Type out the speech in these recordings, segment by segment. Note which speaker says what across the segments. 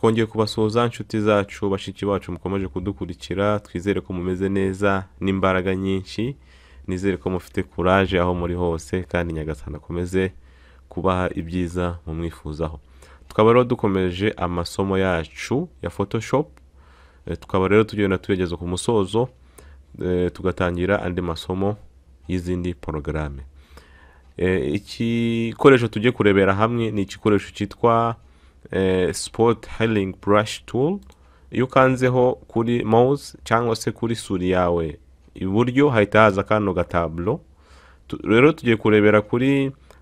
Speaker 1: twongeye kubasuhuza inshuti zacu bashiki bacu mukomeje kudukurikira, twizere ko mumeze neza n'imbaraga nyinshi, nizere ko mufite courage aho muri hose, kandi Nyagasani akomeze kubaha ibyiza mu mwifuzaho. Tukaba rero dukomeje amasomo yacu ya Photoshop, tukaba rero tugenda turegeza ku musozo, tugatangira andi masomo y'izindi porogaramu. Igikoresho tugiye kurebera hamwe ni igikoresho cyitwa Spot Healing Brush Tool. Iyo ukanzeho kuri mouse cyangwa se kuri suri yawe iburyo hahita haza kano gatablo. Rero tugiye kurebera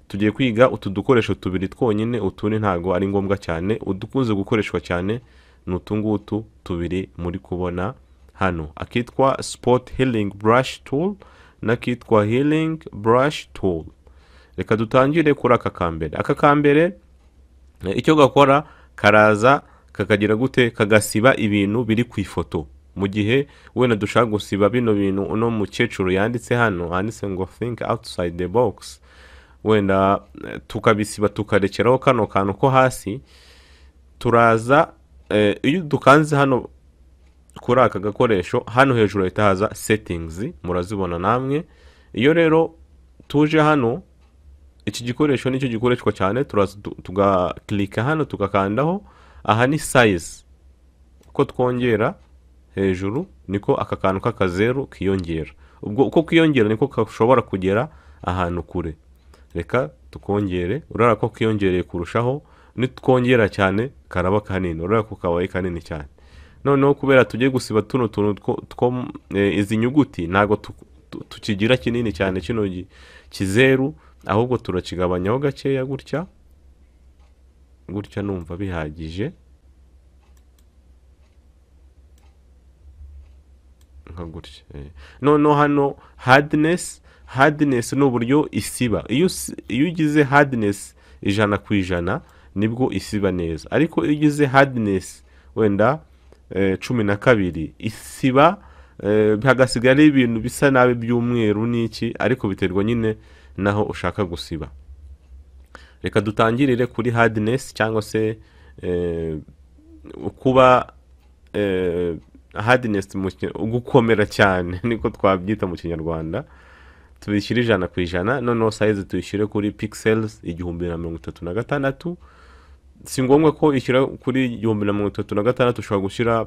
Speaker 1: tugiye kwiga utu dukoresho tubiri twonyine, utundi ntago ari ngombwa cyane. Udukunze gukoreshwa cyane ni utungutu tubiri muri kubona hano, akitwa Spot Healing Brush Tool nakitwa Healing Brush Tool. Reka dutangire kuri aka kambere. Aka kambere icyo gakora karaza kakagira gute, kagasiba ibintu biri ku ifoto. Mu gihe wenda dushaka gusiba bino bintu, uno mukecuru yanditse hano, handitse ngo think outside the box, wenda tukabisiba tukarekeraho kano kantu ko hasi, turaza iyo dukanze hano kuri aka gakoresho, hano hejuru hahita haza settings, murazibona namwe. Iyo rero tuje hano, iki gikoresho nicyo gikoreshwa cyane, turaza tugaklika hano tugakandaho, aha ni size. Uko twongera hejuru niko aka kantu k'akazeru kiyongera, ubwo uko kiyongera niko kashobora kugera ahantu kure. Reka tukongere, urara ko kiyongereye kurushaho, nitwongera cyane karaba kanini, urara ko kabaye kanini cyane. Noneho kubera tugiye gusiba tuno tuntu izi nyuguti, ntago tukigira kinini cyane kino kizeru, ahubwo turakigabanyaho gakeya gutya numva bihagije, nka gutya. Noneho hano hardness ni uburyo isiba. Iyo ugize hardness 100% nibwo isiba neza, ariko iyo ugize hardness wenda 12 isiba hagasigara ibintu bisa nabi by'umweru n'iki, ariko biterwa nyine naho ushaka gusiba. Reka dutangirire kuri hardness cyangwa se kuba hardness gukomera cyane niko twabyita mu kinyarwanda. Tubishyire 100%, noneho size tuyishyire kuri pixels 1036. Si ngombwa ko ishyira kuri 1036, ushobora gushyira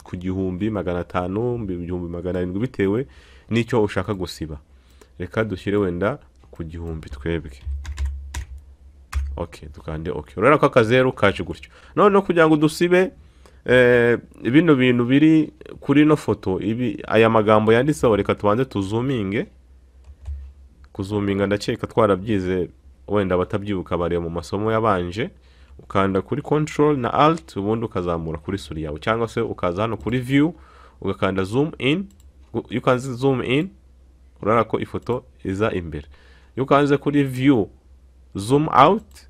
Speaker 1: ku 1500, 1700 bitewe n'icyo ushaka gusiba. Reka dushyire wenda ku 1000 twebwe. Okay, dukande okay. Urara ko akazeru kaje gutyo. Noneho kugira ngo dusibe bino bintu biri kuri no foto, aya magambo yanditseho, reka tubanze tuzuminge. Kuzuminga ndakeka twarabyize, wenda batabyibuka bari mu masomo yabanje. Ukanda kuri control na alt, ubundi ukazamura kuri suri yawe, cyangwa se ukaza hano kuri view ugakanda zoom in. You can zoom in, urara ko ifoto iza imbere. You kanze kuri view zoom out,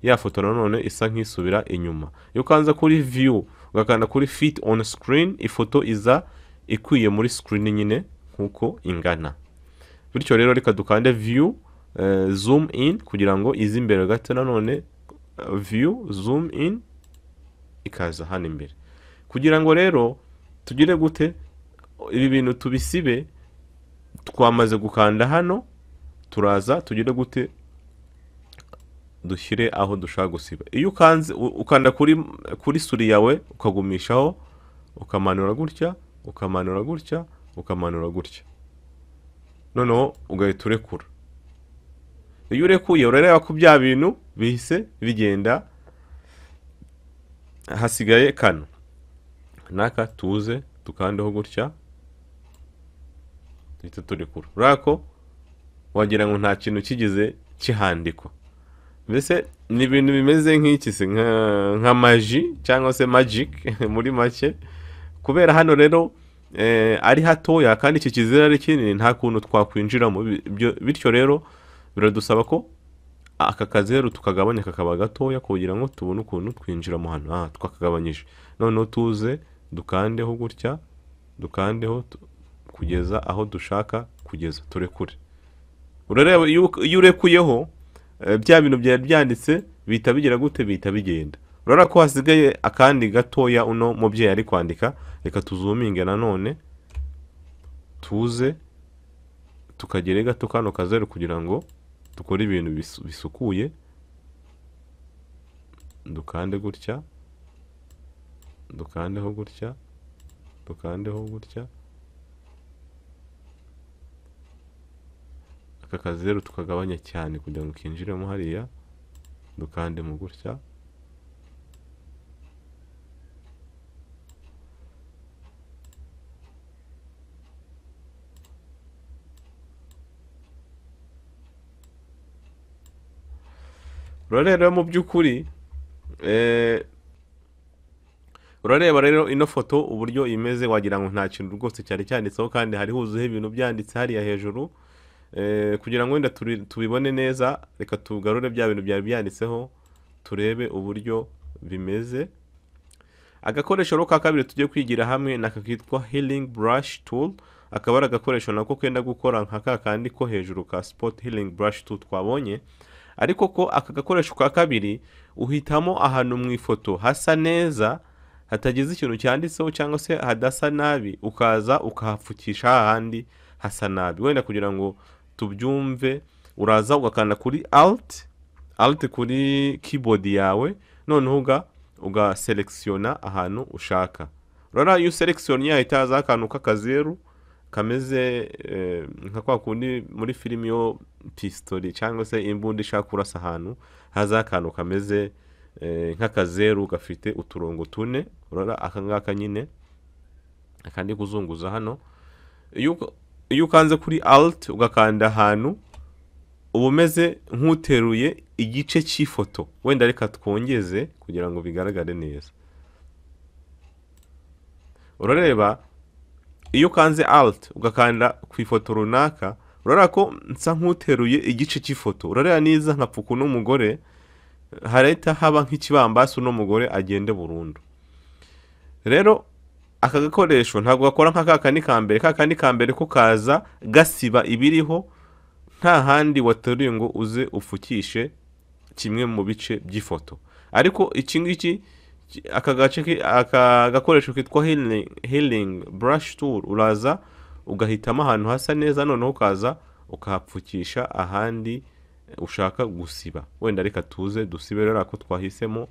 Speaker 1: ya foto nanone isa nk'isubira inyuma. You kanze kuri view ugakanda kuri fit on screen, ifoto iza ikwiye muri screen nyine nkuko ingana. Bityo rero reka dukande view zoom in kugira ngo izi imbere gato, nanone view zoom in ikaza hano imbere. Kugira ngo rero tugire gute ibi bintu tubisibe, twamaze gukanda hano, turaza tugire gute dushyire aho dushaka gusiba. Iyo ukanze ukanda kuri suri yawe ukagumishaho, ukamanura gutya, ukamanura gutya, ukamanura gutya, noneho ugahita urekura. Iyo urekuye urareba ko bya bintu bihise bigenda, hasigaye kano naka tuze tukandeho gutya, duhita turekura. Urako wagira ngo nta kintu kigize kihandikwa. Mbese ni ibintu bimeze nk'iki se, nka maji cyangwa se magic muri make. Kubera hano rero ari hatoya kandi iki kizera ari kinini, nta kuntu twakwinjiramo. Bityo rero biradusaba ko aka kazeru tukagabanya kakaba gatoya kugira ngo tubone ukuntu twinjiramo hano. Twakagabanyije. Noneho tuze dukandeho gutya, dukandeho kugeza aho dushaka kugeza, turekure. Urareba iyo urekuyeho bya bintu byari byanditse bihita bigira gute, bihita bigenda. urabona ko hasigaye akandi gatoya uno mubyeyi ari kwandika. Reka tuzuminge nanone tuze tukagere gato kano kazeru kugira ngo dukore ibintu bisukuye. Dukande gutya, dukandeho gutya, dukandeho gutya, aka kazeru tukagabanya cyane kugira ngo kinjiremo hariya, dukande mu gutya. Rero mu by'ukuri urareba rero ino foto uburyo imeze, wagira ngo nta kintu rwose cyari cyanditseho, kandi hari huzuyeho ibintu byanditse hariya hejuru. Kugira ngo wenda tubibone neza, reka tugarure bya bintu byari byanditseho turebe uburyo bimeze. Agakoresho rero ka kabiri tugiye kwigira hamwe naka kitwa healing brush tool. Akaba ari agakoresho nako kenda gukora nka ka kandi ko hejuru ka spot healing brush tool twabonye, ariko ko aka gakoresho ka kabiri uhitamo ahantu mu ifoto hasa neza, hatagize ikintu cyanditseho cyangwa se hadasa nabi, ukaza ukahapfukisha hahandi hasa nabi. Wenda kugira ngo tubyumve, uraza ugakanda kuri alt kuri keyboard yawe, noneho ugaselectiona ahantu ushaka. Urara iyo selectione yahita haza akantu k'akazeru kameze nka kwa kundi muri filimi yo pistoli cyangwa se imbunda ishaka kurasa ahantu, haza akantu kameze nk'akazeru gafite uturongo tune. Urara aka ngaka nyine akandi kuzunguza hano. Iyo ukanze kuri alt ugakanda ahantu, uba umeze nk'uteruye igice cy'ifoto. Wenda reka twongeze kugira ngo bigaragare neza. Urareba iyo ukanze alt ugakanda ku ifoto runaka, urareba ko nsa nk'uteruye igice cy'ifoto. Urareba niza nkapfuka n'umugore, harahita haba nk'ikibambasi uno mugore agende burundu. Rero aka gakoresho ntabwo gakora nka kakandi kambere ko kaza gasiba ibiriho, nta handi wateruye ngo uze ufukishe kimwe mu bice by'ifoto. Ariko iki ngiki aka gakoresho kitwa healing brush tool, uraza ugahitamo ahantu hasa neza, noneho ukaza ukahapfukisha ahandi ushaka gusiba. Wenda reka tuze dusibe rero ko twahisemo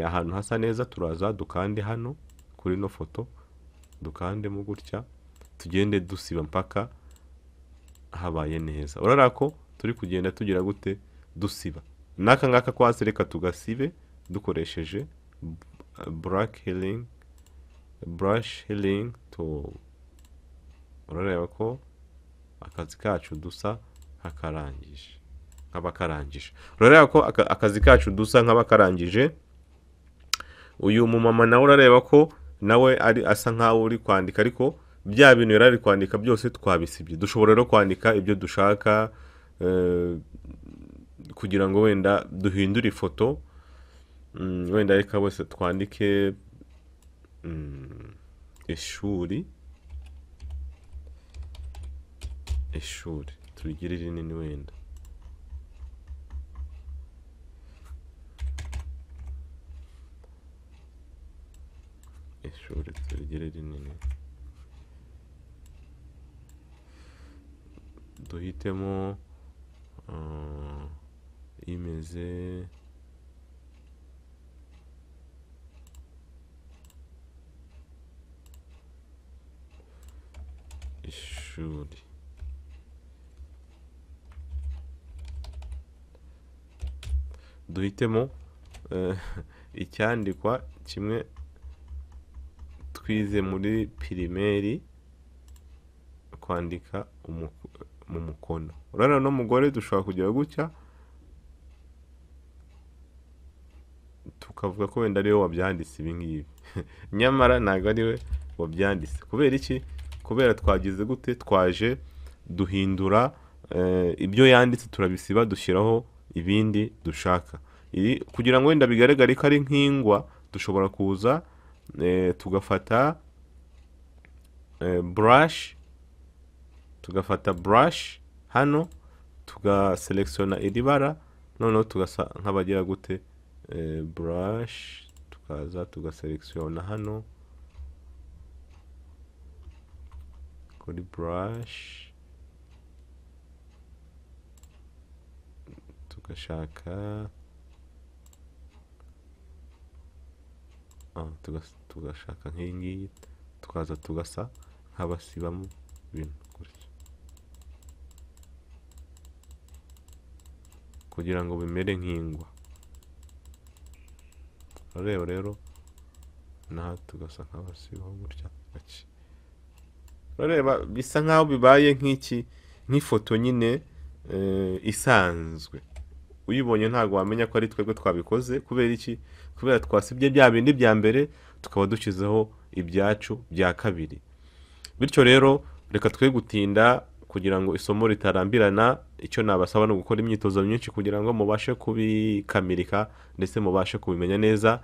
Speaker 1: ahantu hasa neza. Turaza dukande hano kuri no foto, dukande mu gutya, tugende dusiba mpaka habaye neza. Urara ko turi kugenda tugira gute dusiba. Naka ngaka kwase reka tugasibe dukoresheje brush healing tool. Urareba ko akazi kacu dusa nk'abakarangije. Urareba ko akazi kacu dusa nk'abakarangije. Uyu mumama nawe urareba ko nawe ari asa nkaho uri kwandika, ariko bya bintu yari kwandika byose twabisibye. Dushobora rero kwandika ibyo dushaka kugira ngo wenda duhindure ifoto. Wenda reka bose twandike ishuri turigire rinini. Wenda ishuri turigire rinini, duhitemo imeze ishuri. Duhitemo icyandikwa kimwe twize muri pirimeri, kwandika mu mukono. Urana no mugore dushobora kugira gutya, tukavuga ko wenda ariwe wabyanditse ibi ngibi. Nyamara ntabwo ariwe wabyanditse. Kubera iki? Kubera twagize gute, twaje duhindura ibyo yanditse, turabisiba dushyiraho ibindi dushaka. Kugira ngo wenda bigaragare ko ari nk'ingwa, dushobora kuza tugafata brush hano, tugaselectiona iri bara, noneho tugasa nk'abagira gute, brush, tukaza tugaselekisiona hano kuri brush, tugashaka tugashaka nk'iyi ngiyi, tukaza tugasa nk'abasibamo ibintu gutya kugira ngo bimere nk'ingwa. Urareba rero naha tugasa nk'abasibaho gutya gake. Urareba bisa nk'aho bibaye nk'ifoto nyine isanzwe. Uyibonye ntabwo wamenya ko ari twebwe twabikoze. Kubera iki? Kubera twasibye bya bindi bya mbere tukaba dushyizeho ibyacu bya kabiri. Bityo rero reka twe gutinda kugira ngo isomo ritarambirana. Icyo nabasaba no gukora imyitozo myinshi kugira ngo mubashe kubikamirika ndetse mubashe kubimenya neza.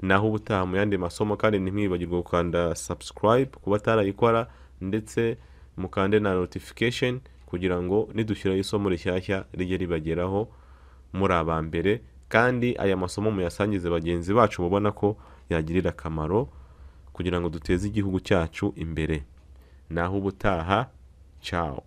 Speaker 1: Naho ubutaha mu yandi masomo, kandi ntimwibagirwe gukanda subscribe kuba atarayikora, ndetse mukande na notification kugira ngo nidushyiraho isomo rishyashya rijye ribageraho muri aba mbere. Kandi aya masomo muyasangize bagenzi bacu mubona ko yagirira akamaro kugira ngo duteze igihugu cyacu imbere. Naho ubutaha, ciao.